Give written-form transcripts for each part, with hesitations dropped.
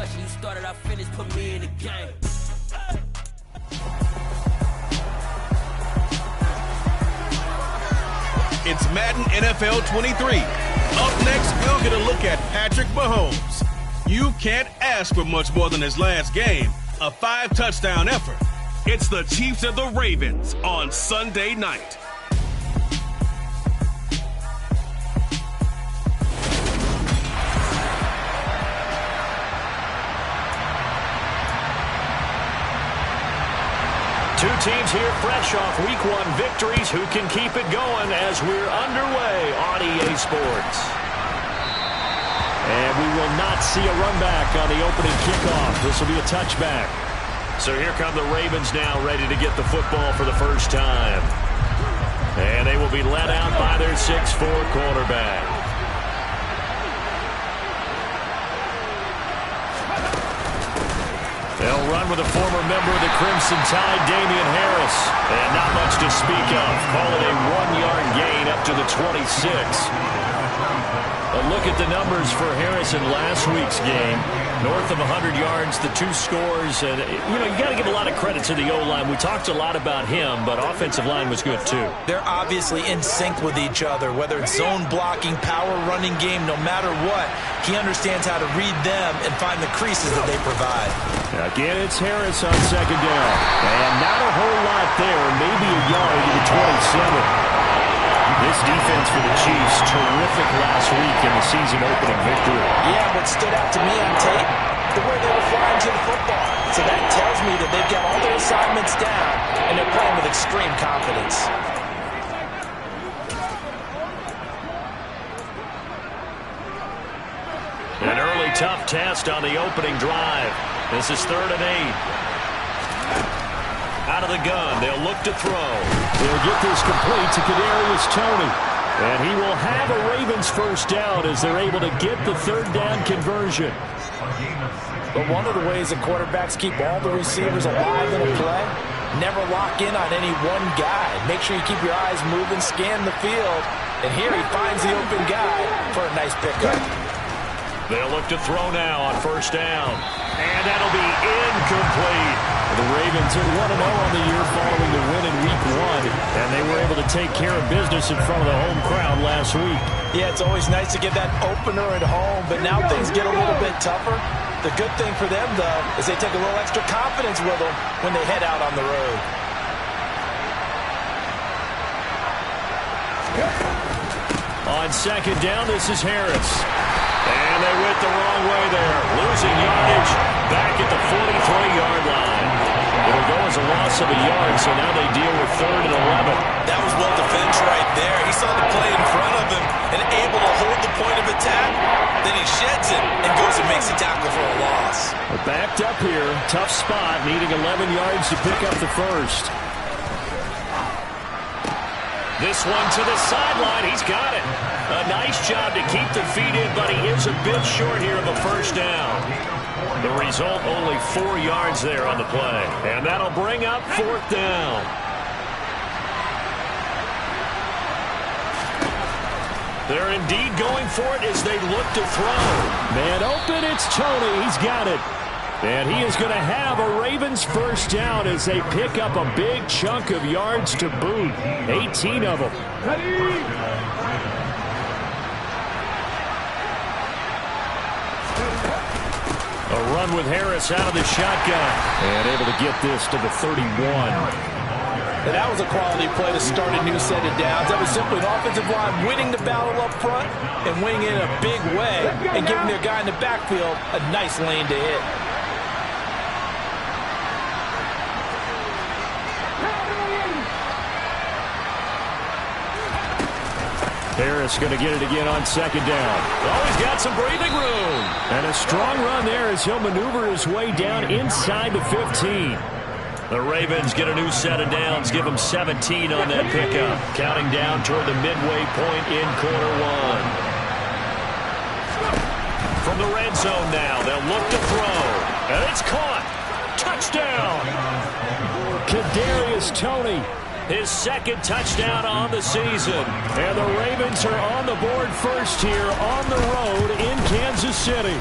concussion. You started, I finished, put me in the game. It's Madden NFL 23. Up next, we'll get a look at Patrick Mahomes. You can't ask for much more than his last game, a 5-touchdown effort. It's the Chiefs and the Ravens on Sunday night. Two teams here fresh off Week 1 victories. Who can keep it going as we're underway on EA Sports? And we will not see a run back on the opening kickoff. This will be a touchback. So here come the Ravens now, ready to get the football for the first time. And they will be led out by their 6'4" quarterback. They'll run with a former member of the Crimson Tide, Damian Harris. And not much to speak of. Call it a 1-yard gain up to the 26. A look at the numbers for Harris in last week's game. North of 100 yards, the 2 scores. And, you got to give a lot of credit to the O-line. We talked a lot about him, but offensive line was good, too. They're obviously in sync with each other, whether it's zone blocking, power running game, no matter what. He understands how to read them and find the creases that they provide. Again, it's Harris on second down. And not a whole lot there, maybe a yard to the 27. This defense for the Chiefs, terrific last week in the season-opening victory. Yeah, what stood out to me on tape, the way they were flying to the football. So that tells me that they've got all their assignments down, and they're playing with extreme confidence. An early tough test on the opening drive. This is 3rd and 8. Out of the gun, they'll look to throw. They'll get this complete to Kadarius Toney. And he will have a Ravens first down as they're able to get the 3rd down conversion. But one of the ways that quarterbacks keep all the receivers alive in a play, never lock in on any one guy. Make sure you keep your eyes moving, scan the field. And here he finds the open guy for a nice pickup. They'll look to throw now on first down. And that'll be incomplete. The Ravens are 1-0 on the year following the win in Week 1. And they were able to take care of business in front of the home crowd last week. Yeah, it's always nice to get that opener at home, but now things get a little bit tougher. The good thing for them, though, is they take a little extra confidence with them when they head out on the road. On second down, this is Harris. And they went the wrong way there. Losing yardage back at the 43-yard line. It'll go as a loss of a yard, so now they deal with 3rd and 11. That was well defense right there. He saw the play in front of him and able to hold the point of attack. Then he sheds it and goes and makes a tackle for a loss. We're backed up here. Tough spot, needing 11 yards to pick up the first. This one to the sideline. He's got it. A nice job to keep the feet in, but he is a bit short here of a first down. The result, only 4 yards there on the play. And that'll bring up 4th down. They're indeed going for it as they look to throw. Man open, it's Toney. He's got it. And he is going to have a Ravens first down as they pick up a big chunk of yards to boot. 18 of them. A run with Harris out of the shotgun. And able to get this to the 31. And that was a quality play to start a new set of downs. That was simply an offensive line winning the battle up front and winning it in a big way and giving their guy in the backfield a nice lane to hit. Harris going to get it again on second down. Oh, he's got some breathing room. And a strong run there as he'll maneuver his way down inside the 15. The Ravens get a new set of downs, give them 17 on that pickup. Counting down toward the midway point in quarter 1. From the red zone now, they'll look to throw. And it's caught. Touchdown. Kadarius Toney. His 2nd touchdown on the season. And the Ravens are on the board first here on the road in Kansas City.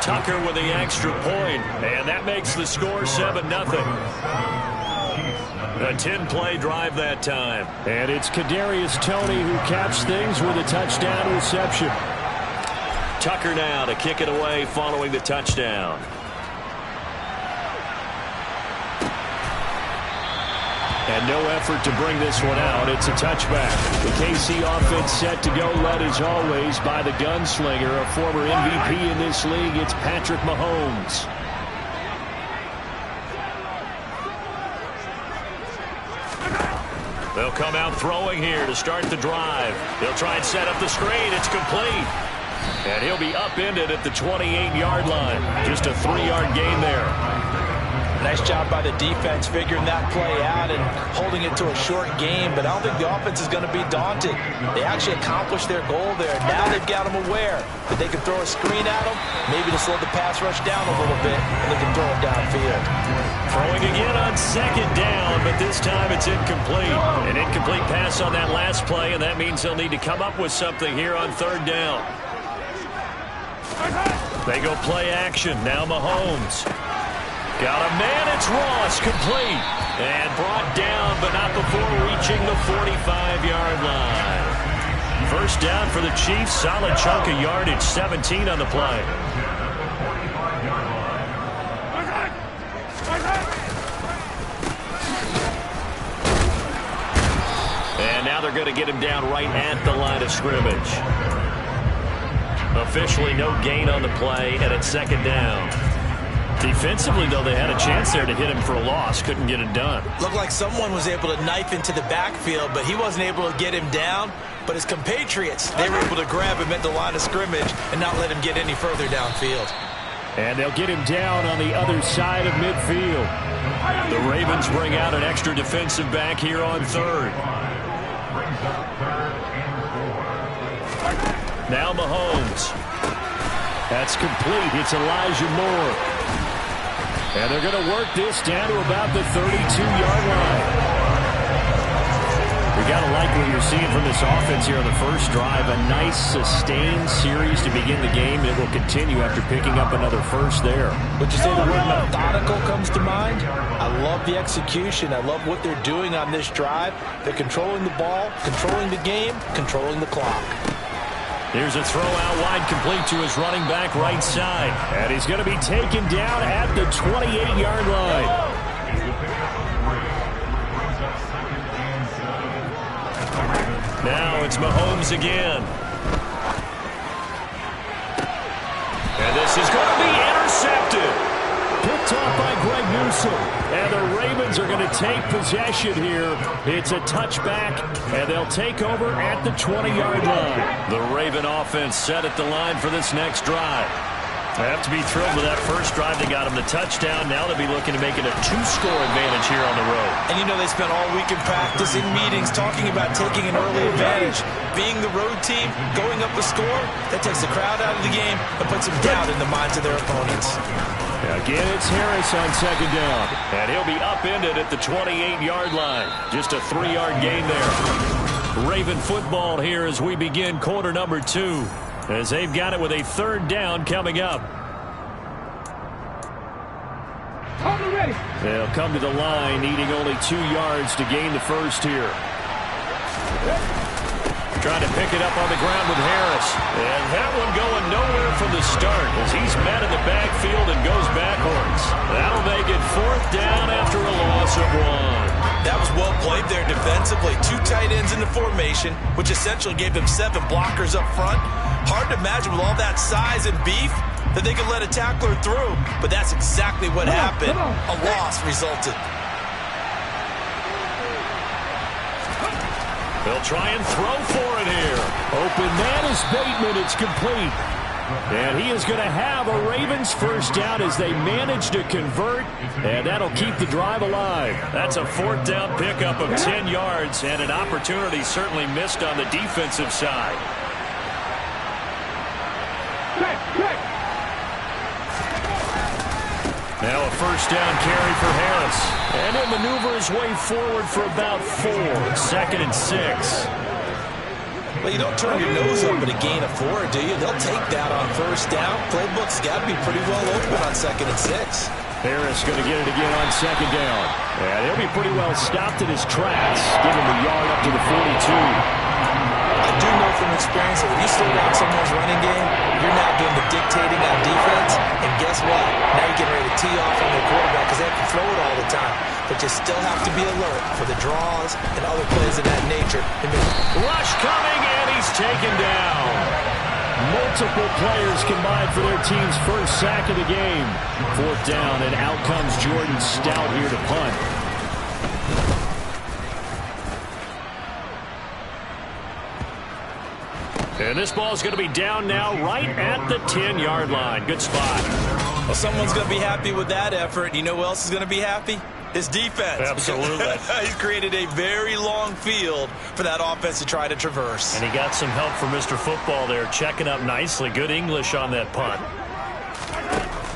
Tucker with the extra point, and that makes the score 7-0. A 10-play drive that time. And it's Kadarius Toney who caps things with a touchdown reception. Tucker now to kick it away following the touchdown. And no effort to bring this one out. It's a touchback. The KC offense set to go, led as always by the gunslinger, a former MVP in this league. It's Patrick Mahomes. They'll come out throwing here to start the drive. They'll try and set up the screen. It's complete. And he'll be upended at the 28-yard line. Just a 3-yard gain there. Nice job by the defense figuring that play out and holding it to a short game, but I don't think the offense is going to be daunted. They actually accomplished their goal there. Now they've got them aware that they can throw a screen at them, maybe to slow the pass rush down a little bit, and they can throw it downfield. Throwing again on second down, but this time it's incomplete. An incomplete pass on that last play, and that means they'll need to come up with something here on third down. They go play action. Now Mahomes. Got a man, it's Ross, complete. And brought down, but not before reaching the 45-yard line. First down for the Chiefs, solid chunk of yardage, 17 on the play. And now they're going to get him down right at the line of scrimmage. Officially no gain on the play, and it's second down. Defensively, though, they had a chance there to hit him for a loss. Couldn't get it done. Looked like someone was able to knife into the backfield, but he wasn't able to get him down. But his compatriots, they were able to grab him at the line of scrimmage and not let him get any further downfield. And they'll get him down on the other side of midfield. The Ravens bring out an extra defensive back here on third. Now Mahomes. That's complete. It's Elijah Moore. And they're going to work this down to about the 32-yard line. We got to like what you're seeing from this offense here on the first drive. A nice, sustained series to begin the game. It will continue after picking up another first there. Would you say the word methodical comes to mind? I love the execution. I love what they're doing on this drive. They're controlling the ball, controlling the game, controlling the clock. Here's a throw out wide, complete to his running back right side. And he's going to be taken down at the 28-yard line. Now it's Mahomes again. And this is going to be intercepted. Picked off by Greg Newsome. And the Ravens are going to take possession here. It's a touchback, and they'll take over at the 20-yard line. The Raven offense set at the line for this next drive. They have to be thrilled with that first drive. They got him the touchdown. Now they'll be looking to make it a 2-score advantage here on the road. And you know they spent all week in practice, in meetings, talking about taking an early advantage. Being the road team, going up the score, that takes the crowd out of the game and puts them down in the minds of their opponents. Again, it's Harris on second down. And he'll be upended at the 28-yard line. Just a 3-yard gain there. Raven football here as we begin quarter number 2. As they've got it with a third down coming up. They'll come to the line, needing only 2 yards to gain the first here. Trying to pick it up on the ground with Harris. And that one going nowhere from the start as he's met in the backfield and goes backwards. That'll make it fourth down after a loss of 1. That was well played there defensively. 2 tight ends in the formation, which essentially gave them 7 blockers up front. Hard to imagine with all that size and beef that they could let a tackler through, but that's exactly what happened. A loss resulted. They'll try and throw for it here. Open man is Bateman. It's complete. And he is going to have a Ravens first down as they manage to convert, and that'll keep the drive alive. That's a fourth down pickup of 10 yards, and an opportunity certainly missed on the defensive side. Now a first down carry for Harris. And he'll maneuver his way forward for about 4. 2nd and 6. Well, you don't turn your nose up at a gain of 4, do you? They'll take that on first down. Playbook's got to be pretty well open on 2nd and 6. Harris going to get it again on 2nd down. And he'll be pretty well stopped in his tracks. Give him a yard up to the 42. I do know from experience that when you slow down someone's running game, you're now doing the dictating on defense. And guess what? Now you're getting ready to tee off on their quarterback because they have to throw it all the time. But you still have to be alert for the draws and other plays of that nature. Rush coming, and he's taken down. Multiple players combined for their team's first sack of the game. 4th down, and out comes Jordan Stout here to punt. And this ball's going to be down now right at the 10-yard line. Good spot. Well, someone's going to be happy with that effort. You know who else is going to be happy? His defense. Absolutely. He's created a very long field for that offense to try to traverse. And he got some help from Mr. Football there, checking up nicely. Good English on that punt.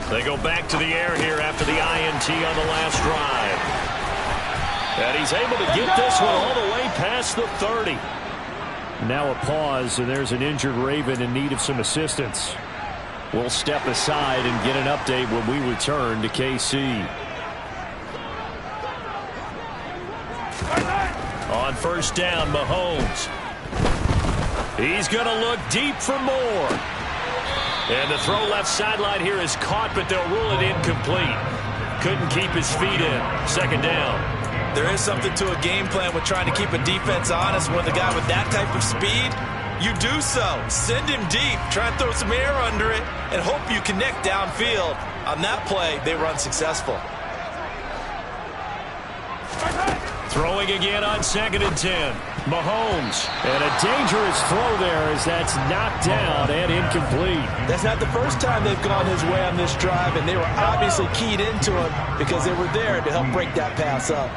They go back to the air here after the INT on the last drive. And he's able to get this one all the way past the 30. Now a pause, and there's an injured Raven in need of some assistance. We'll step aside and get an update when we return to KC. On first down, Mahomes. He's going to look deep for more. And the throw left sideline here is caught, but they'll rule it incomplete. Couldn't keep his feet in. 2nd down. There is something to a game plan with trying to keep a defense honest. When the guy with that type of speed, you do so. Send him deep. Try and throw some air under it and hope you connect downfield. On that play, they run successful. Throwing again on 2nd and 10. Mahomes. And a dangerous throw there as that's knocked down and incomplete. That's not the first time they've gone his way on this drive, and they were obviously keyed into him because they were there to help break that pass up.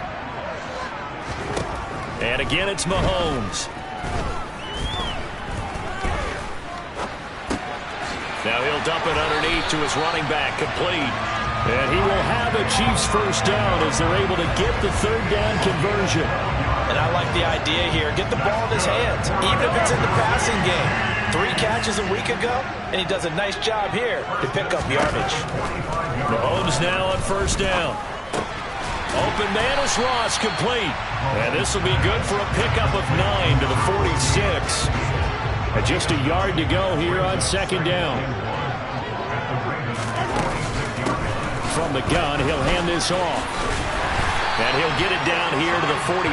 And again, it's Mahomes. Now he'll dump it underneath to his running back, complete. And he will have a Chiefs first down as they're able to get the 3rd down conversion. And I like the idea here. Get the ball in his hands, even if it's in the passing game. 3 catches a week ago, and he does a nice job here to pick up yardage. Mahomes now on first down. Open man is Ross, complete. And this will be good for a pickup of 9 to the 46. And just a yard to go here on 2nd down. From the gun, he'll hand this off. And he'll get it down here to the 43.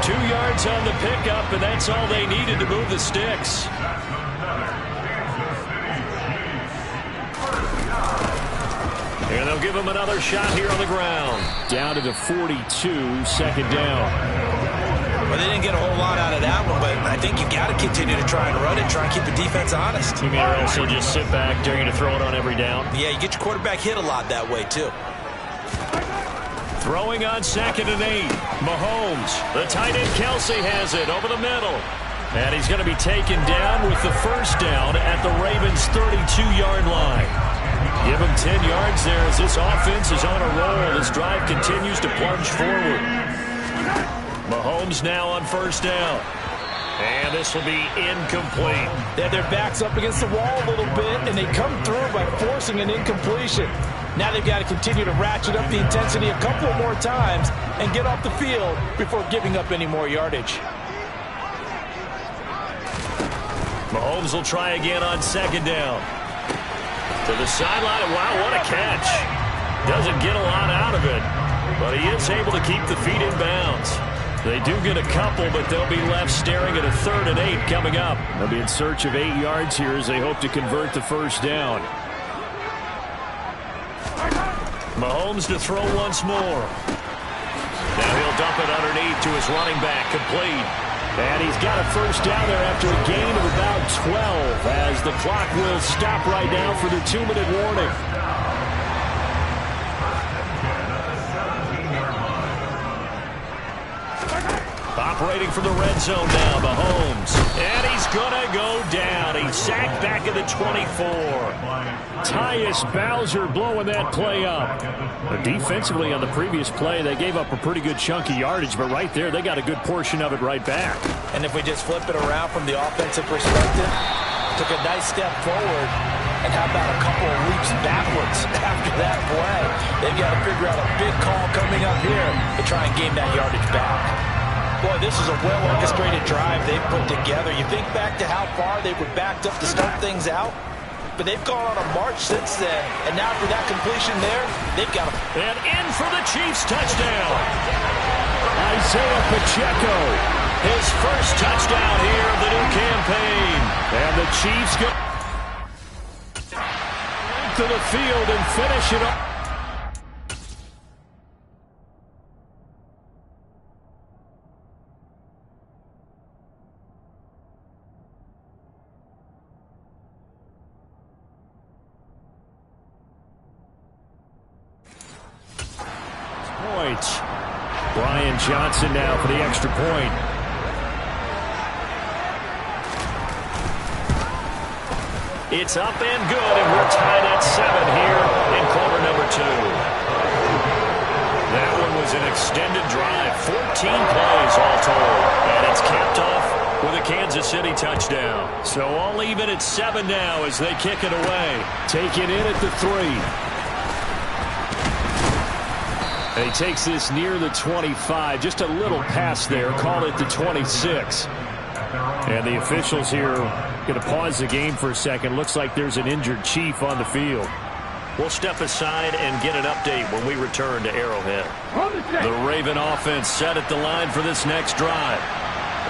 2 yards on the pickup, and that's all they needed to move the sticks. And they'll give him another shot here on the ground. Down to the 42, 2nd down. Well, they didn't get a whole lot out of that one, but I think you got to continue to try and run it, try and keep the defense honest. You mean also just sit back, dare you to throw it on every down? Yeah, you get your quarterback hit a lot that way, too. Throwing on 2nd and 8. Mahomes. The tight end Kelsey has it over the middle. And he's going to be taken down with the first down at the Ravens' 32-yard line. Give him 10 yards there as this offense is on a roll. This drive continues to plunge forward. Mahomes now on first down. And this will be incomplete. They have their backs up against the wall a little bit, and they come through by forcing an incompletion. Now they've got to continue to ratchet up the intensity a couple more times and get off the field before giving up any more yardage. Mahomes will try again on 2nd down. To the sideline. Wow, what a catch. Doesn't get a lot out of it, but he is able to keep the feet in bounds. They do get a couple, but they'll be left staring at a 3rd and 8 coming up. They'll be in search of 8 yards here as they hope to convert the first down. Mahomes to throw once more. Now he'll dump it underneath to his running back, complete. And he's got a first down there after a gain of about 12 as the clock will stop right now for the 2-minute warning. Operating from the red zone now, Mahomes. And he's going to go down. He's sacked back at the 24. Tyus Bowser blowing that play up. Defensively on the previous play, they gave up a pretty good chunk of yardage, but right there, they got a good portion of it right back. And if we just flip it around from the offensive perspective, took a nice step forward, and how about a couple of leaps backwards after that play? They've got to figure out a big call coming up here to try and gain that yardage back. Boy, this is a well-orchestrated drive they've put together. You think back to how far they were backed up to start things out, but they've gone on a march since then. And now for that completion there, they've got to... And in for the Chiefs touchdown. Isaiah Pacheco. His first touchdown here of the new campaign. And the Chiefs go to the field and finish it up. Brian Johnson now for the extra point. It's up and good, and we're tied at 7 here in quarter number 2. That one was an extended drive, 14 plays all told, and it's capped off with a Kansas City touchdown. So all even at 7 now as they kick it away. Take it in at the 3. And he takes this near the 25. Just a little pass there. Call it the 26. And the officials here going to pause the game for a second. Looks like there's an injured Chief on the field. We'll step aside and get an update when we return to Arrowhead. The Raven offense set at the line for this next drive.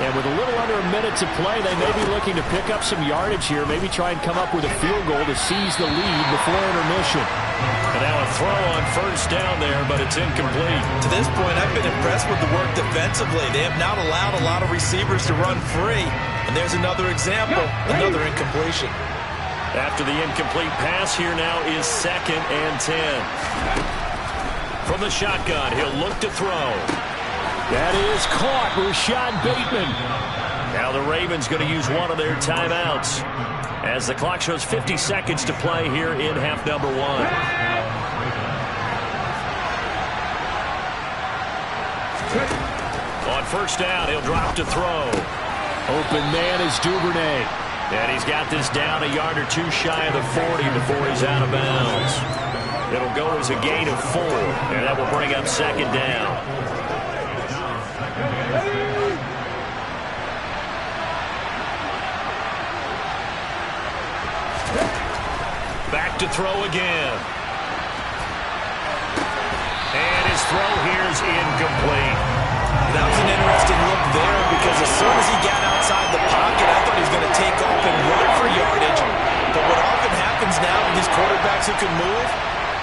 And with a little under a minute to play, they may be looking to pick up some yardage here. Maybe try and come up with a field goal to seize the lead before intermission. And now a throw on first down there, but it's incomplete. To this point, I've been impressed with the work defensively. They have not allowed a lot of receivers to run free. And there's another example, another incompletion. After the incomplete pass, here now is 2nd and 10. From the shotgun, he'll look to throw. That is caught. Rashad Bateman. Now the Ravens going to use one of their timeouts as the clock shows 50 seconds to play here in half number 1. On first down, he'll drop to throw. Open man is Duvernay. And he's got this down a yard or two shy of the 40 before he's out of bounds. It'll go as a gain of 4, and that will bring up 2nd down. Back to throw again. And his throw here is incomplete. That was an interesting look there because as soon as he got outside the pocket, I thought he was going to take off and run for yardage. But what often happens now with these quarterbacks who can move,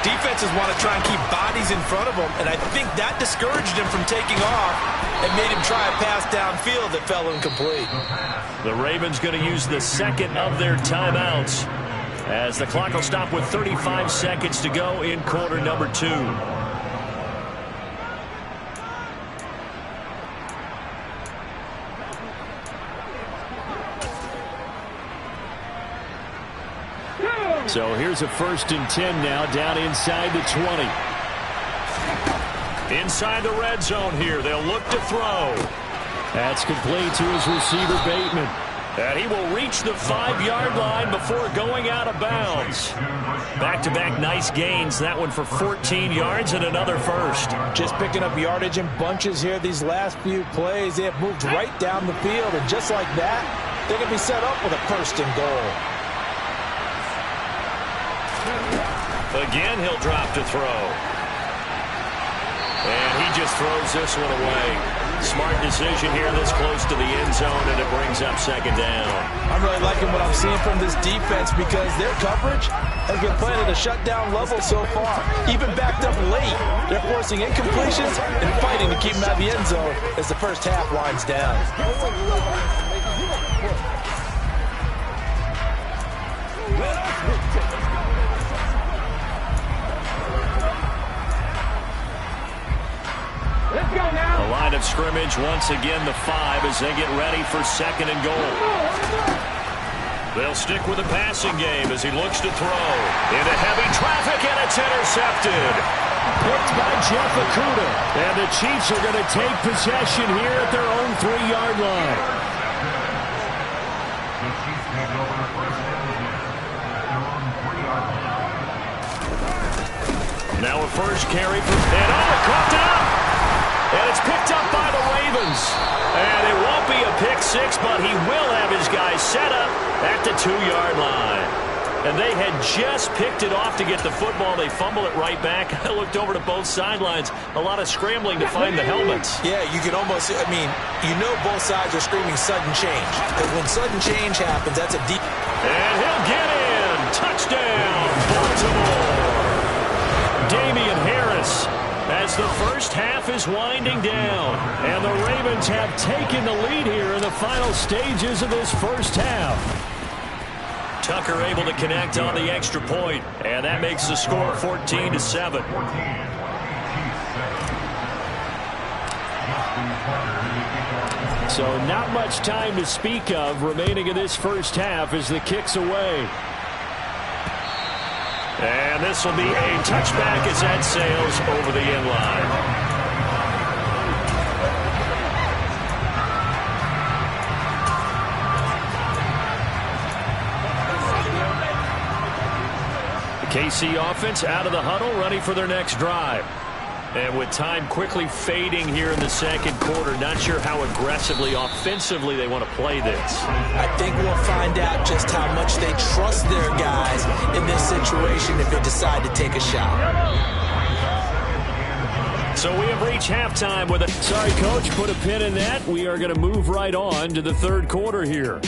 defenses want to try and keep bodies in front of them, and I think that discouraged him from taking off and made him try a pass downfield that fell incomplete. The Ravens going to use the 2nd of their timeouts as the clock will stop with 35 seconds to go in quarter number 2. So here's a 1st and 10 now down inside the 20. Inside the red zone here. They'll look to throw. That's complete to his receiver, Bateman. And he will reach the 5-yard line before going out of bounds. Back-to-back nice gains. That one for 14 yards and another first. Just picking up yardage in bunches here these last few plays. They have moved right down the field, and just like that, they're going to be set up with a 1st and goal. Again, he'll drop to throw. And he just throws this one away. Smart decision here this close to the end zone, and it brings up 2nd down. I'm really liking what I'm seeing from this defense because their coverage has been playing at a shutdown level so far. Even backed up late, they're forcing incompletions and fighting to keep them out of the end zone as the first half winds down. A line of scrimmage. Once again, the 5 as they get ready for 2nd and goal. They'll stick with the passing game as he looks to throw. Into heavy traffic, and it's intercepted. Picked by Jeff Okudah. And the Chiefs are going to take possession here at their own 3-yard line. Now a first carry for... And it caught up! And it's picked up by the Ravens. And it won't be a pick six, but he will have his guys set up at the 2-yard line. And they had just picked it off to get the football. They fumble it right back. I looked over to both sidelines. A lot of scrambling to find the helmets. Yeah, you can almost, you know both sides are screaming sudden change. Because when sudden change happens, that's a deep... And he'll get in. Touchdown, Baltimore. Damian Harris as the first half is winding down. And the Ravens have taken the lead here in the final stages of this first half. Tucker able to connect on the extra point, and that makes the score 14-7. So not much time to speak of remaining in this first half as the kick's away. And this will be a touchback as that sails over the end line. KC offense out of the huddle, ready for their next drive. And with time quickly fading here in the second quarter, not sure how aggressively, offensively they want to play this. I think we'll find out just how much they trust their guys in this situation if they decide to take a shot. So we have reached halftime with a... Sorry, Coach, put a pin in that. We are going to move right on to the third quarter here.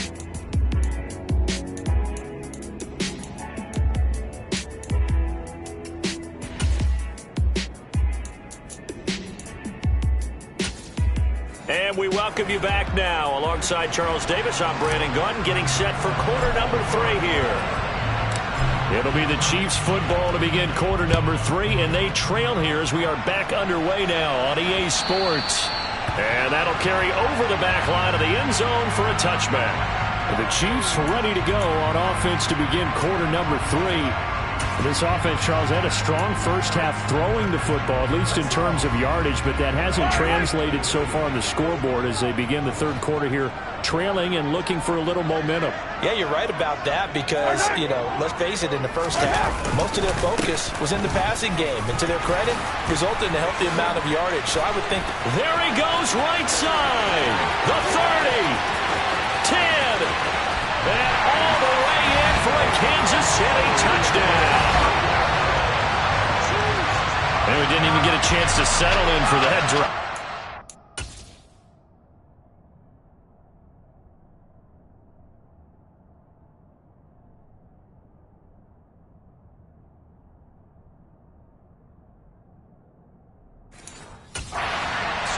And we welcome you back now. Alongside Charles Davis, I'm Brandon Gunn, getting set for quarter number 3 here. It'll be the Chiefs football to begin quarter number 3, and they trail here as we are back underway now on EA Sports. And that'll carry over the back line of the end zone for a touchback. The Chiefs ready to go on offense to begin quarter number 3. This offense, Charles, had a strong first half throwing the football, at least in terms of yardage, but that hasn't translated so far on the scoreboard as they begin the third quarter here, trailing and looking for a little momentum. Yeah, you're right about that because, let's face it, in the first half, most of their focus was in the passing game. And to their credit, resulted in a healthy amount of yardage. So I would think... There he goes, right side. The 30. 10. And all the way in for a Kansas City touchdown. And we didn't even get a chance to settle in for that drive.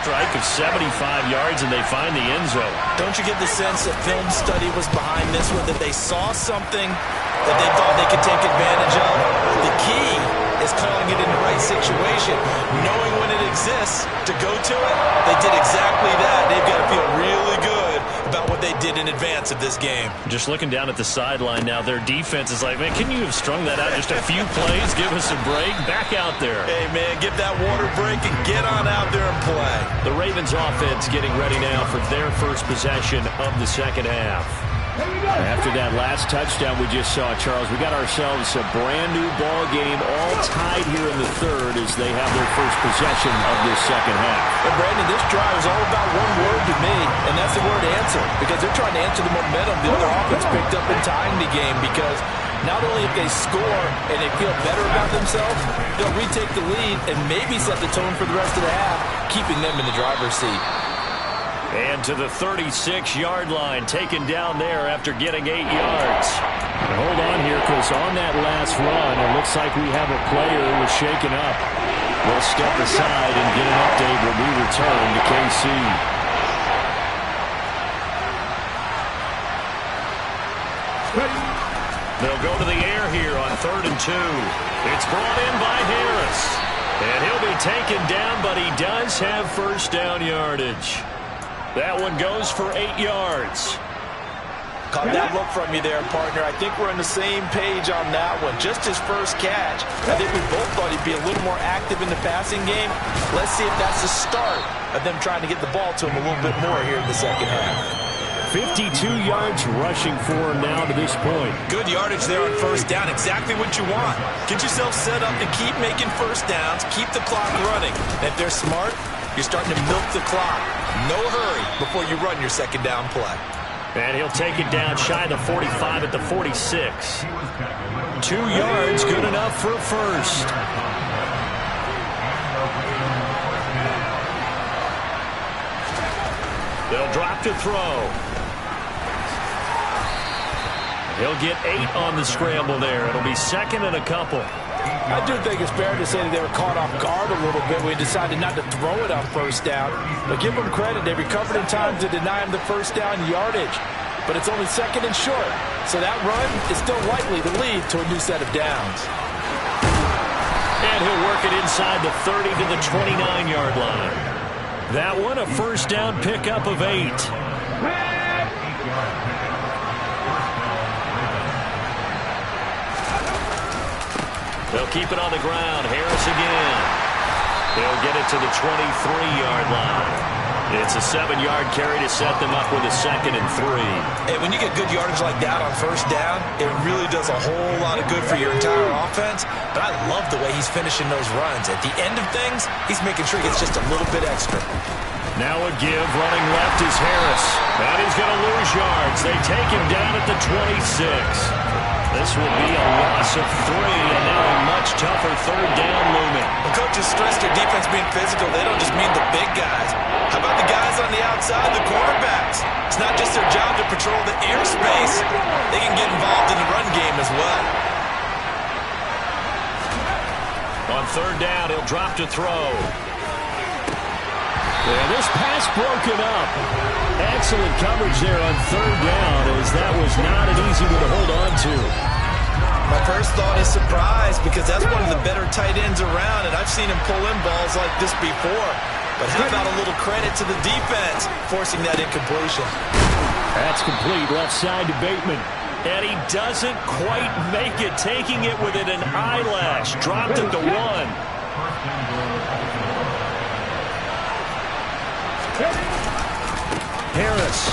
Strike of 75 yards, and they find the end zone. Don't you get the sense that film study was behind this one, that they saw something that they thought they could take advantage of? The key is calling it in the right situation, knowing when it exists to go to it. They did exactly that. They've got to feel really good about what they did in advance of this game. Just looking down at the sideline now, their defense is like, man, can you have strung that out just a few plays? Give us a break. Back out there. Hey, man, give that water break and get on out there and play. The Ravens offense getting ready now for their first possession of the second half. After that last touchdown we just saw, Charles, we got ourselves a brand new ball game, all tied here in the third as they have their first possession of this second half. And Brandon, this drive is all about one word to me, and that's the word answer, because they're trying to answer the momentum the other offense picked up in tying the game, because not only if they score and they feel better about themselves, they'll retake the lead and maybe set the tone for the rest of the half, keeping them in the driver's seat. And to the 36-yard line, taken down there after getting 8 yards. And hold on here, because on that last run, it looks like we have a player who was shaken up. We'll step aside and get an update when we return to KC. They'll go to the air here on 3rd and 2. It's brought in by Harris. And he'll be taken down, but he does have first down yardage. That one goes for 8 yards. Caught that look from you there, partner. I think we're on the same page on that one. Just his first catch. I think we both thought he'd be a little more active in the passing game. Let's see if that's the start of them trying to get the ball to him a little bit more here in the second half. 52 yards rushing for him now to this point. Good yardage there on first down. Exactly what you want. Get yourself set up to keep making first downs, keep the clock running. And if they're smart, you're starting to milk the clock. No hurry before you run your second down play. And he'll take it down shy of the 45 at the 46. 2 yards, good enough for a first. They'll drop to throw. He'll get 8 on the scramble there. It'll be second and a couple. I do think it's fair to say that they were caught off guard a little bit when we decided not to throw it on first down. But give them credit. They recovered in time to deny him the first down yardage. But it's only second and short. So that run is still likely to lead to a new set of downs. And he'll work it inside the 30 to the 29-yard line. That one a first down pickup of 8. They'll keep it on the ground. Harris again. They'll get it to the 23-yard line. It's a 7-yard carry to set them up with a second and 3. And when you get good yardage like that on first down, it really does a whole lot of good for your entire offense. But I love the way he's finishing those runs. At the end of things, he's making sure he gets just a little bit extra. Now a give. Running left is Harris. And he's going to lose yards. They take him down at the 26. This will be a loss of 3, and now a much tougher third down looming. The coaches stress their defense being physical. They don't just mean the big guys. How about the guys on the outside, the cornerbacks? It's not just their job to patrol the airspace. They can get involved in the run game as well. On third down, he'll drop to throw. And this pass broken up. Excellent coverage there on third down, as that was not an easy one to hold on to. My first thought is surprise, because that's one of the better tight ends around, and I've seen him pull in balls like this before. But how about a little credit to the defense forcing that incompletion? That's complete left side to Bateman. And he doesn't quite make it, taking it within an eyelash. Dropped it to 1. Harris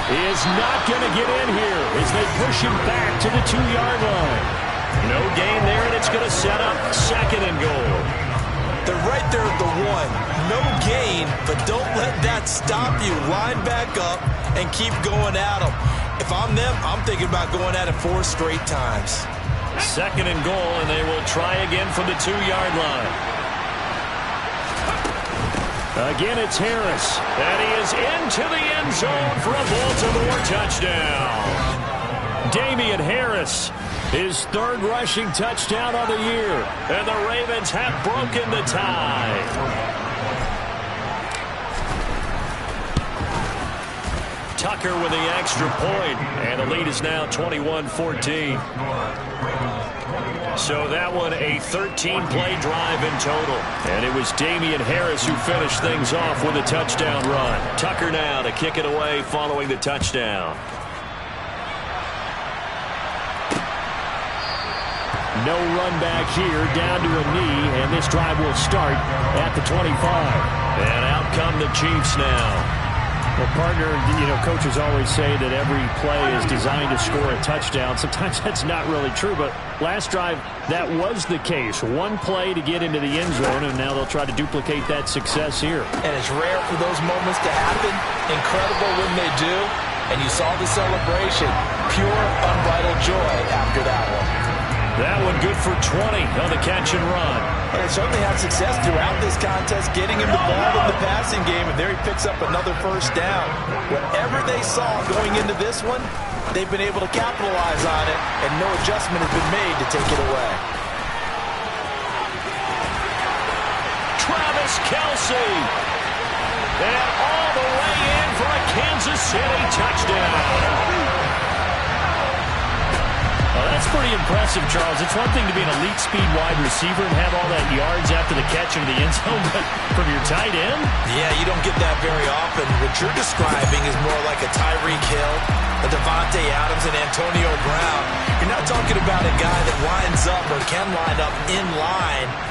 is not going to get in here as they push him back to the 2-yard line. No gain there, and it's going to set up second and goal. They're right there at the 1. No gain, but don't let that stop you. Line back up and keep going at them. If I'm them, I'm thinking about going at it 4 straight times. Second and goal, and they will try again from the 2-yard line. Again, it's Harris. And he is into the end zone for a Baltimore touchdown. Damian Harris, his 3rd rushing touchdown of the year. And the Ravens have broken the tie. Tucker with the extra point, and the lead is now 21-14. So that one a 13-play drive in total. And it was Damian Harris who finished things off with a touchdown run. Tucker now to kick it away following the touchdown. No run back here, down to a knee, and this drive will start at the 25. And out come the Chiefs now. Well, partner, you know, coaches always say that every play is designed to score a touchdown. Sometimes that's not really true, but last drive, that was the case. One play to get into the end zone, and now they'll try to duplicate that success here. And it's rare for those moments to happen. Incredible when they do. And you saw the celebration. Pure, unbridled joy after that one. That one good for 20 on the catch and run. And they certainly had success throughout this contest, getting him the ball in the passing game, and there he picks up another first down. Whatever they saw going into this one, they've been able to capitalize on it, and no adjustment has been made to take it away. Travis Kelce. And all the way in for a Kansas City touchdown. Well, that's pretty impressive, Charles. It's one thing to be an elite speed wide receiver and have all that yards after the catch into the end zone, but from your tight end? Yeah, you don't get that very often. What you're describing is more like a Tyreek Hill, a Devontae Adams, and Antonio Brown. You're not talking about a guy that lines up or can line up in line.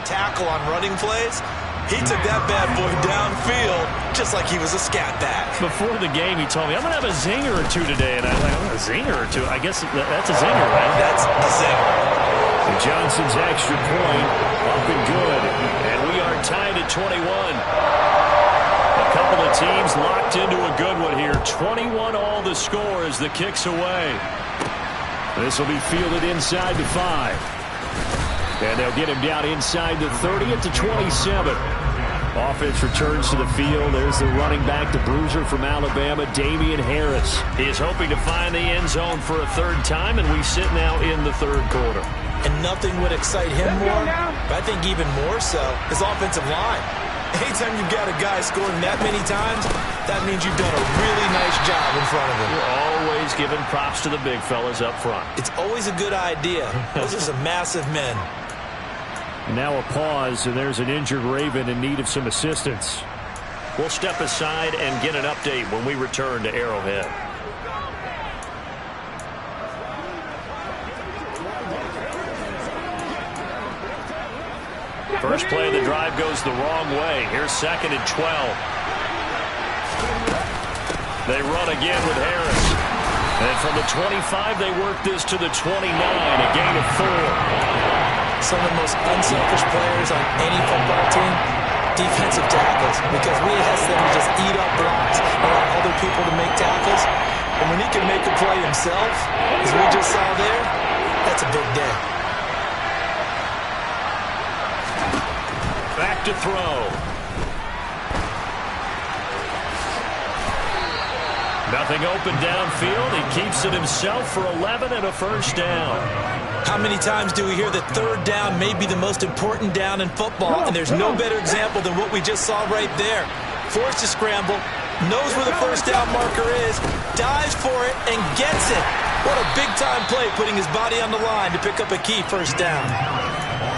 Tackle on running plays. He took that bad boy downfield just like he was a scat back. Before the game, he told me, I'm going to have a zinger or two today. And I was like, a zinger or two? I guess that's a zinger, right? That's a zinger. And Johnson's extra point up and good. And we are tied at 21. A couple of teams locked into a good one here. 21 all the score as the kick's away. This will be fielded inside the 5. And they'll get him down inside the 30 at the 27. Offense returns to the field. There's the running back, the bruiser from Alabama, Damian Harris. He is hoping to find the end zone for a third time, and we sit now in the third quarter. And nothing would excite him more, but I think even more so, his offensive line. Anytime you've got a guy scoring that many times, that means you've done a really nice job in front of him. You're always giving props to the big fellas up front. It's always a good idea. Those are some massive men. Now a pause, and there's an injured Raven in need of some assistance. We'll step aside and get an update when we return to Arrowhead. First play of the drive goes the wrong way. Here's 2nd and 12. They run again with Harris. And from the 25, they work this to the 29, a gain of 4. Some of the most unselfish players on any football team, defensive tackles, because we ask them to just eat up blocks and allow other people to make tackles. And when he can make a play himself, as we just saw there, that's a big day. Back to throw. Nothing open downfield. He keeps it himself for 11 and a first down. How many times do we hear that third down may be the most important down in football? And there's no better example than what we just saw right there. Forced to scramble, knows where the first down marker is, dives for it, and gets it. What a big-time play, putting his body on the line to pick up a key first down.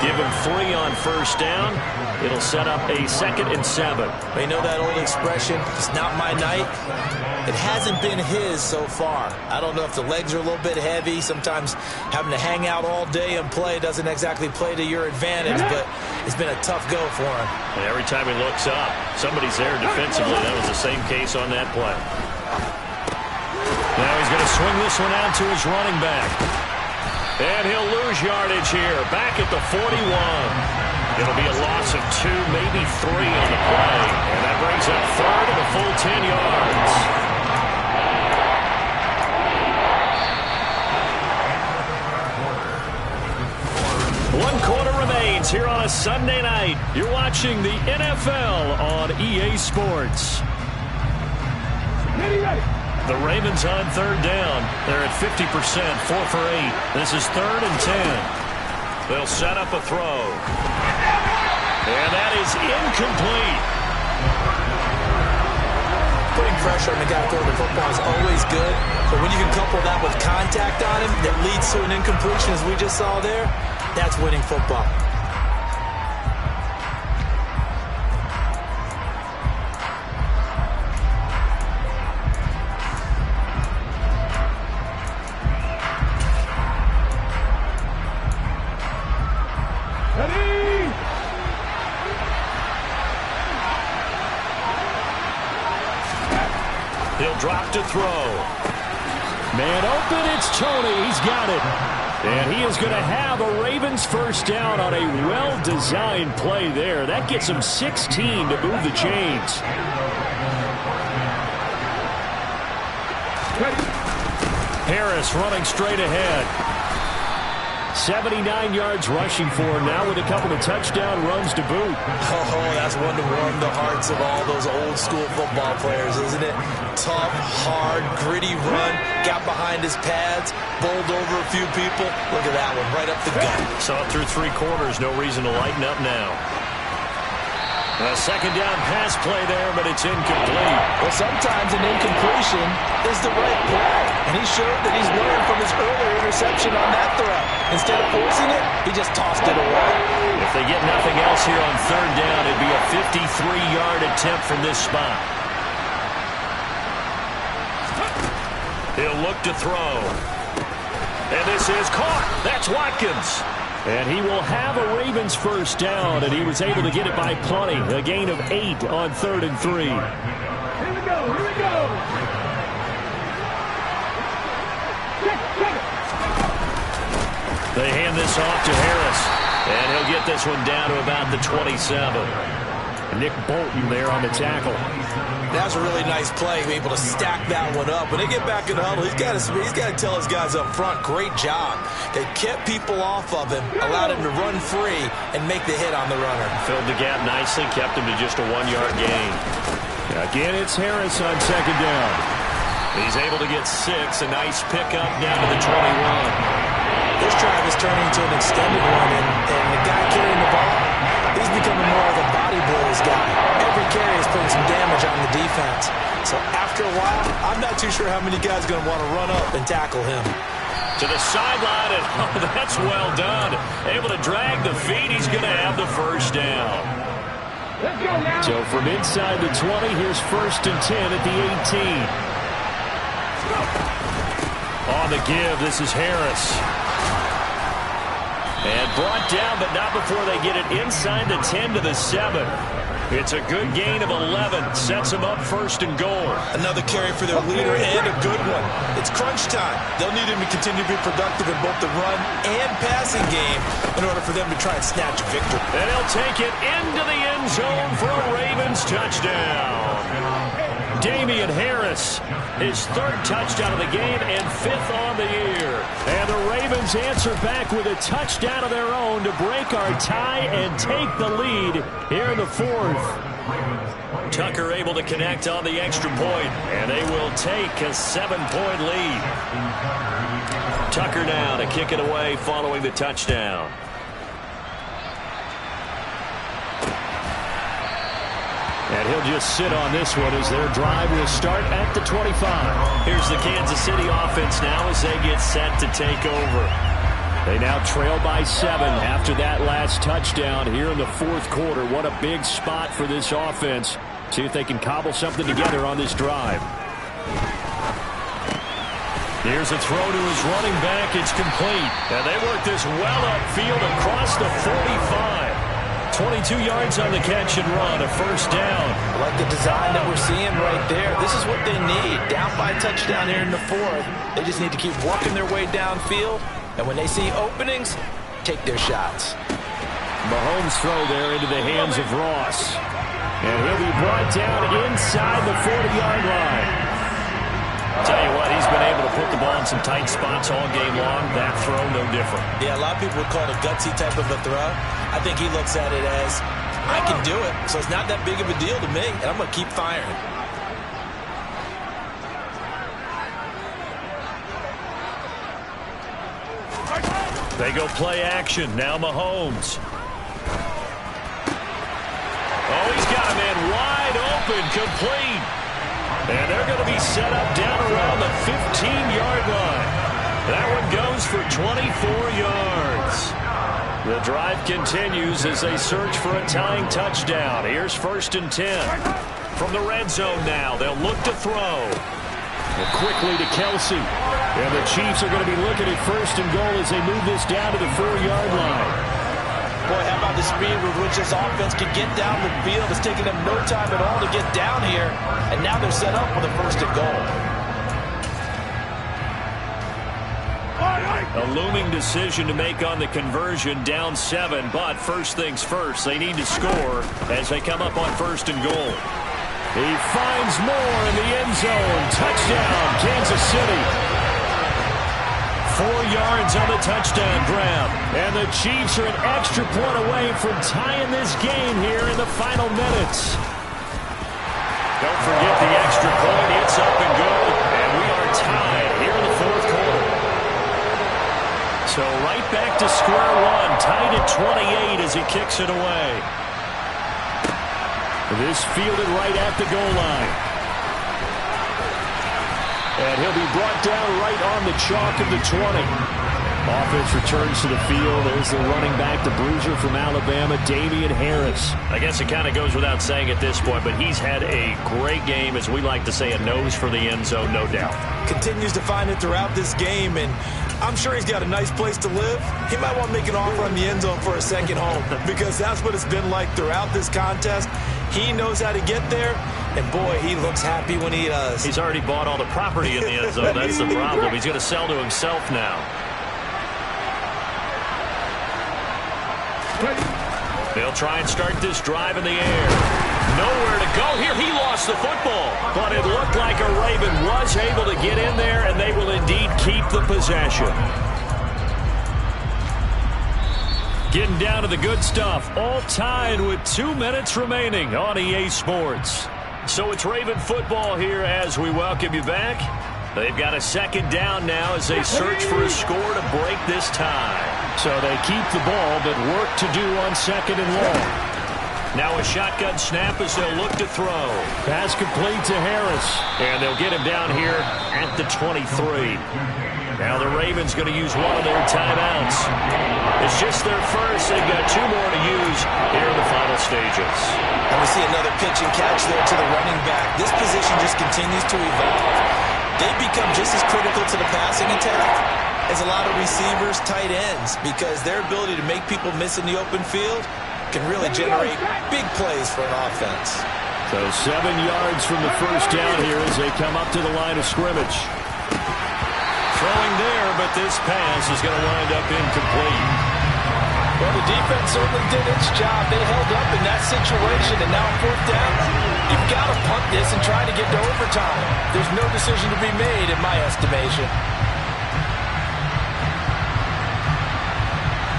Give him 3 on first down. It'll set up a 2nd and 7. You know that old expression, it's not my night? It hasn't been his so far. I don't know if the legs are a little bit heavy. Sometimes having to hang out all day and play doesn't exactly play to your advantage, but it's been a tough go for him. And every time he looks up, somebody's there defensively. That was the same case on that play. Now he's going to swing this one out to his running back. And he'll lose yardage here, back at the 41. It'll be a loss of 2, maybe 3 on the play. And that brings up 3rd and a full 10 yards. One quarter remains here on a Sunday night. You're watching the NFL on EA Sports. The Ravens on 3rd down. They're at 50%, 4 for 8. This is 3rd and 10. They'll set up a throw. And that is incomplete. Putting pressure on the guy throwing the football is always good, but when you can couple that with contact on him that leads to an incompletion, as we just saw there, that's winning football. He'll drop to throw. Man open, it's Tony. He's got it. And he is going to have a Ravens first down on a well-designed play there. That gets him 16 to move the chains. Harris running straight ahead. 79 yards rushing for him now with a couple of touchdown runs to boot. Oh, that's one to warm the hearts of all those old school football players, isn't it? Tough, hard, gritty run, got behind his pads, bowled over a few people. Look at that one, right up the gut. Saw it through 3 quarters, no reason to lighten up now. A second down pass play there, but it's incomplete. Well, sometimes an incompletion is the right play, and he showed that he's learned from his earlier interception on that throw. Instead of forcing it, he just tossed it away. If they get nothing else here on third down, it'd be a 53-yard attempt from this spot. He'll look to throw. And this is caught. That's Watkins. And he will have a Ravens first down, and he was able to get it by plenty. A gain of 8 on 3rd and 3. Here we go, here we go. They hand this off to Harris. And he'll get this one down to about the 27. Nick Bolton there on the tackle. That was a really nice play, able to stack that one up. When they get back in the huddle, he's got to tell his guys up front, great job. They kept people off of him, allowed him to run free, and make the hit on the runner. Filled the gap nicely, kept him to just a 1-yard gain. Again, it's Harris on second down. He's able to get 6, a nice pickup down to the 21. This drive is turning into an extended one, and the guy carrying the ball, he's becoming more of a body blows guy. Every carry is putting some damage on the defense. So after a while, I'm not too sure how many guys are going to want to run up and tackle him. To the sideline, and oh, that's well done. Able to drag the feet, he's going to have the first down. Let's go now. So from inside the 20, here's 1st and 10 at the 18. On the give, this is Harris. And brought down, but not before they get it inside the 10 to the 7. It's a good gain of 11. Sets them up 1st and goal. Another carry for their leader and a good one. It's crunch time. They'll need him to continue to be productive in both the run and passing game in order for them to try and snatch a victory. And he'll take it into the end zone for a Ravens touchdown. Damian Harris, his 3rd touchdown of the game and 5th on the year. And the Ravens answer back with a touchdown of their own to break our tie and take the lead here in the 4th. Tucker able to connect on the extra point, and they will take a 7-point lead. Tucker now to kick it away following the touchdown. And he'll just sit on this one as their drive will start at the 25. Here's the Kansas City offense now as they get set to take over. They now trail by 7 after that last touchdown here in the 4th quarter. What a big spot for this offense. See if they can cobble something together on this drive. Here's a throw to his running back. It's complete. And they work this well upfield across the 45. 22 yards on the catch and run, a first down. I like the design that we're seeing right there. This is what they need. Down by a touchdown here in the 4th. They just need to keep working their way downfield. And when they see openings, take their shots. Mahomes' throw there into the hands of Ross. And he'll be brought down inside the 40-yard line. Tell you what, he's been able to put the ball in some tight spots all game long. That throw, no different. Yeah, a lot of people would call it a gutsy type of a throw. I think he looks at it as, I can do it, so it's not that big of a deal to me, and I'm going to keep firing. They go play action. Now Mahomes. Oh, he's got a man wide open, complete. And they're going to be set up down around the 15-yard line. That one goes for 24 yards. The drive continues as they search for a tying touchdown. Here's 1st and 10. From the red zone now, they'll look to throw. And quickly to Kelsey. And the Chiefs are going to be looking at 1st and goal as they move this down to the 4-yard line. Boy, how about the speed with which this offense can get down the field? It's taking them no time at all to get down here. And now they're set up with a 1st and goal. A looming decision to make on the conversion, down 7. But first things first, they need to score as they come up on 1st and goal. He finds more in the end zone. Touchdown, Kansas City. 4 yards on the touchdown grab. And the Chiefs are an extra point away from tying this game here in the final minutes. Don't forget the extra point. It's up and good. And we are tied here in the fourth quarter. So right back to square one. Tied at 28 as he kicks it away. This fielded right at the goal line. And he'll be brought down right on the chalk of the 20. Offense returns to the field. There's the running back, the bruiser from Alabama, Damian Harris. I guess it kind of goes without saying at this point, but he's had a great game, as we like to say, a nose for the end zone, no doubt. Continues to find it throughout this game, and I'm sure he's got a nice place to live. He might want to make an offer on the end zone for a second home, because that's what it's been like throughout this contest. He knows how to get there, and boy, he looks happy when he does. He's already bought all the property in the end zone. That's the problem. He's going to sell to himself now. They'll try and start this drive in the air. Nowhere to go here. He lost the football. But it looked like a Raven was able to get in there, and they will indeed keep the possession. Getting down to the good stuff. All tied with 2 minutes remaining on EA Sports. So it's Raven football here as we welcome you back. They've got a second down now as they search for a score to break this tie. So they keep the ball, but work to do on second and long. Now a shotgun snap as they'll look to throw. Pass complete to Harris. And they'll get him down here at the 23. Now the Ravens going to use one of their timeouts. It's just their first. They've got 2 more to use here in the final stages. And we see another pitch and catch there to the running back. This position just continues to evolve. They become just as critical to the passing attack as a lot of receivers, tight ends, because their ability to make people miss in the open field can really generate big plays for an offense. So 7 yards from the first down here as they come up to the line of scrimmage. Throwing there, but this pass is going to wind up incomplete. Well, the defense certainly did its job. They held up in that situation, and now fourth down, you've got to punt this and try to get to overtime. There's no decision to be made in my estimation.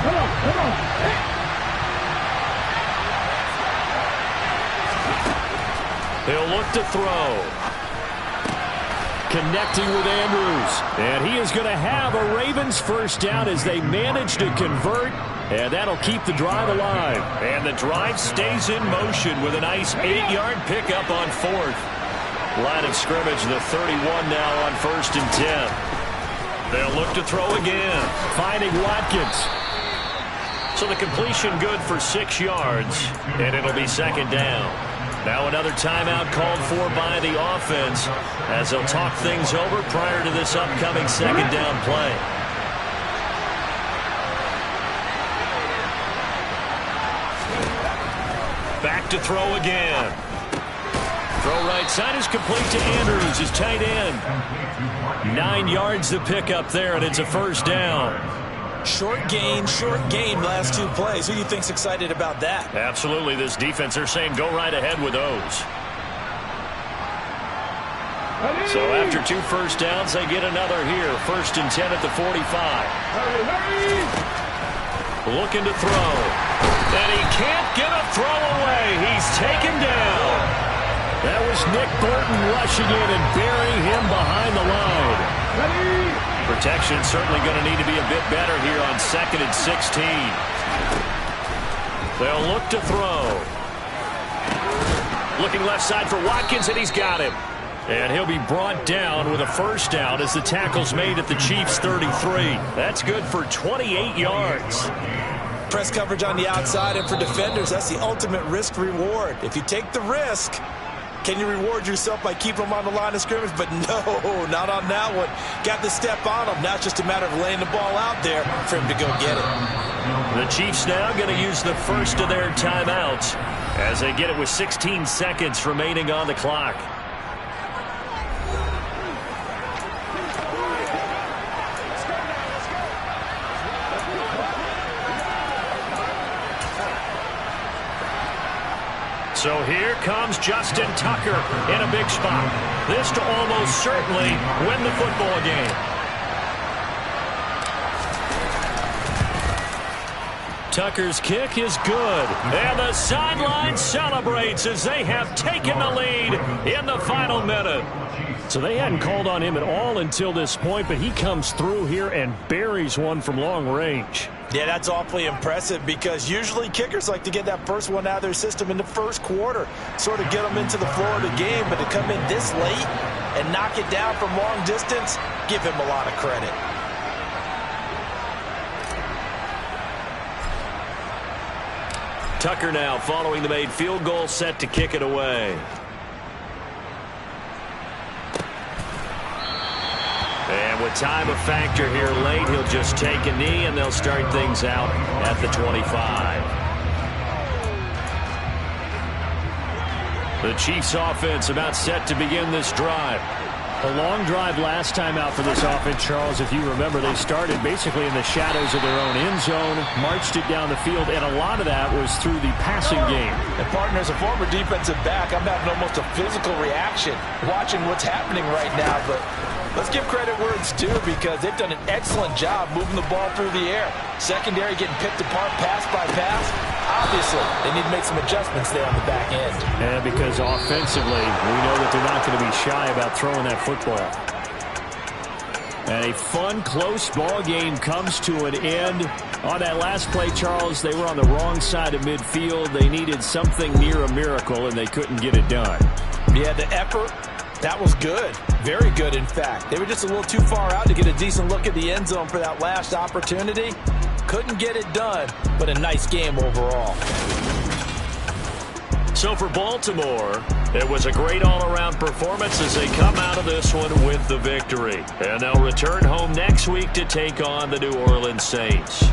Come on. They'll look to throw. Connecting with Andrews. And he is going to have a Ravens first down as they manage to convert. And that'll keep the drive alive. And the drive stays in motion with a nice 8-yard pickup on fourth. Line of scrimmage, the 31 now on 1st and 10. They'll look to throw again. Finding Watkins. So the completion good for 6 yards, and it'll be second down. Now another timeout called for by the offense as they'll talk things over prior to this upcoming second down play. Back to throw again. Throw right side is complete to Andrews, his tight end. 9 yards to pick up there, and it's a first down. Short gain, last 2 plays. Who do you think's excited about that? Absolutely. This defense, they're saying go right ahead with those. So after 2 first downs, they get another here. 1st and 10 at the 45. Looking to throw. And he can't get a throw away. He's taken down. That was Nick Burton rushing in and burying him behind the line. Protection certainly going to need to be a bit better here on 2nd and 16. They'll look to throw. Looking left side for Watkins, and he's got him. And he'll be brought down with a first down as the tackle's made at the Chiefs' 33. That's good for 28 yards. Press coverage on the outside, and for defenders, that's the ultimate risk-reward. If you take the risk, can you reward yourself by keeping them on the line of scrimmage? But no, not on that one. Got the step on him. Now it's just a matter of laying the ball out there for him to go get it. The Chiefs now going to use the first of their timeouts as they get it with 16 seconds remaining on the clock. So here comes Justin Tucker in a big spot. This to almost certainly win the football game. Tucker's kick is good. And the sideline celebrates as they have taken the lead in the final minute. So they hadn't called on him at all until this point, but he comes through here and buries one from long range. Yeah, that's awfully impressive because usually kickers like to get that first one out of their system in the first quarter, sort of get them into the flow of the game, but to come in this late and knock it down from long distance, give him a lot of credit. Tucker now following the made field goal, set to kick it away. And with time a factor here late, he'll just take a knee and they'll start things out at the 25. The Chiefs offense about set to begin this drive. A long drive last time out for this offense, Charles. If you remember, they started basically in the shadows of their own end zone, marched it down the field, and a lot of that was through the passing game. And partner, as a former defensive back, I'm having almost a physical reaction watching what's happening right now, but let's give credit where it's due because they've done an excellent job moving the ball through the air. Secondary getting picked apart pass by pass. Obviously, they need to make some adjustments there on the back end. And because offensively, we know that they're not going to be shy about throwing that football. And a fun, close ball game comes to an end. On that last play, Charles, they were on the wrong side of midfield. They needed something near a miracle, and they couldn't get it done. Yeah, the effort, that was good. Very good, in fact. They were just a little too far out to get a decent look at the end zone for that last opportunity. Couldn't get it done, but a nice game overall. So for Baltimore, it was a great all-around performance as they come out of this one with the victory. And they'll return home next week to take on the New Orleans Saints.